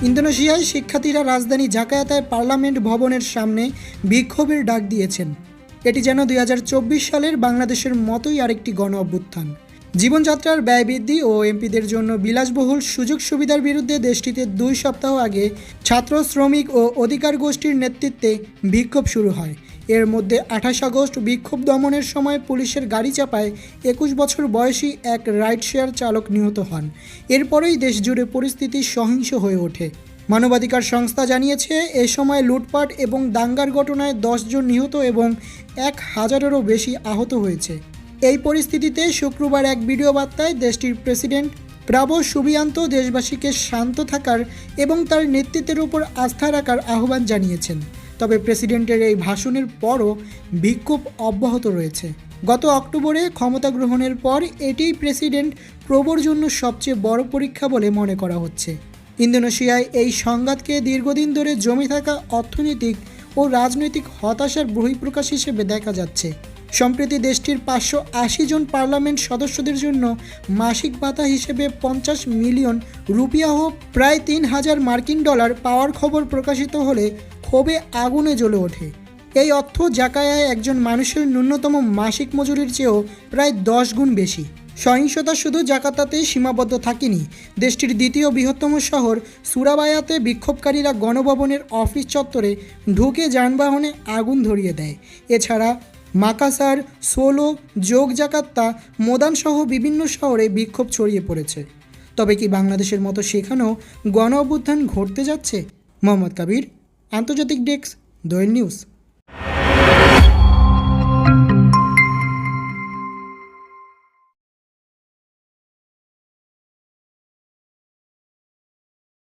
ইন্দোনেশিয়ায় শিক্ষার্থীরা রাজধানী জাকার্তায় পার্লামেন্ট ভবনের সামনে বিক্ষোভের ডাক দিয়েছেন। এটি যেন 2024 সালের বাংলাদেশের মতোই আরেকটি গণ অভ্যুত্থান। জীবনযাত্রার ব্যয় বৃদ্ধি ও এমপিদের জন্য বিলাসবহুল সুযোগ সুবিধার বিরুদ্ধে দেশটিতে 2 সপ্তাহ আগে ছাত্র, শ্রমিক ও অধিকার গোষ্ঠীর নেতৃত্বে বিক্ষোভ শুরু হয়। এর মধ্যে 28 আগস্ট বিক্ষোভ দমনের সময় পুলিশের গাড়ি চাপায় 21 বছর বয়সী এক রাইড শেয়ার চালক নিহত হন। এরপরেই দেশজুড়ে পরিস্থিতি সহিংস হয়ে ওঠে। মানবাধিকার সংস্থা জানিয়েছে, এ সময় লুটপাট এবং দাঙ্গার ঘটনায় 10 জন নিহত এবং 1000-এরও বেশি আহত হয়েছে। এই পরিস্থিতিতে শুক্রবার এক ভিডিও বার্তায় দেশটির প্রেসিডেন্ট প্রাবো সুবিয়ান্তো দেশবাসীকে শান্ত থাকার এবং তার নেতৃত্বের উপর আস্থা রাখার আহ্বান জানিয়েছেন। তবে প্রেসিডেন্টের এই ভাষণের পরও বিক্ষোভ অব্যাহত রয়েছে। গত অক্টোবরে ক্ষমতা গ্রহণের পর এটিই প্রেসিডেন্ট প্রবোর জন্য সবচেয়ে বড় পরীক্ষা বলে মনে করা হচ্ছে। ইন্দোনেশিয়ায় এই সংঘাতকে দীর্ঘদিন ধরে জমে থাকা অর্থনৈতিক ও রাজনৈতিক হতাশার বহিঃপ্রকাশ হিসেবে দেখা যাচ্ছে। সম্প্রতি দেশটির 580 জন পার্লামেন্ট সদস্যদের জন্য মাসিক ভাতা হিসেবে 50 মিলিয়ন রুপিয়াহ প্রায় $3000 পাওয়ার খবর প্রকাশিত হলে ক্ষোভে আগুনে জ্বলে ওঠে। এই অর্থ জাকার্তায় একজন মানুষের ন্যূনতম মাসিক মজুরির চেয়েও প্রায় 10 গুণ বেশি। সহিংসতা শুধু জাকার্তাতেই সীমাবদ্ধ থাকেনি। দেশটির দ্বিতীয় বৃহত্তম শহর সুরাবায়াতে বিক্ষোভকারীরা গণভবনের অফিস চত্বরে ঢুকে যানবাহনে আগুন ধরিয়ে দেয়। এছাড়া মাকাসার, সোলো, যোগজাকার্তা, মোদানসহ বিভিন্ন শহরে বিক্ষোভ ছড়িয়ে পড়েছে। তবে কি বাংলাদেশের মতো সেখানেও গণ অভ্যুত্থান ঘটতে যাচ্ছে? মোহাম্মদ কাবির, আন্তর্জাতিক ডেস্ক, দৈনিক নিউজ।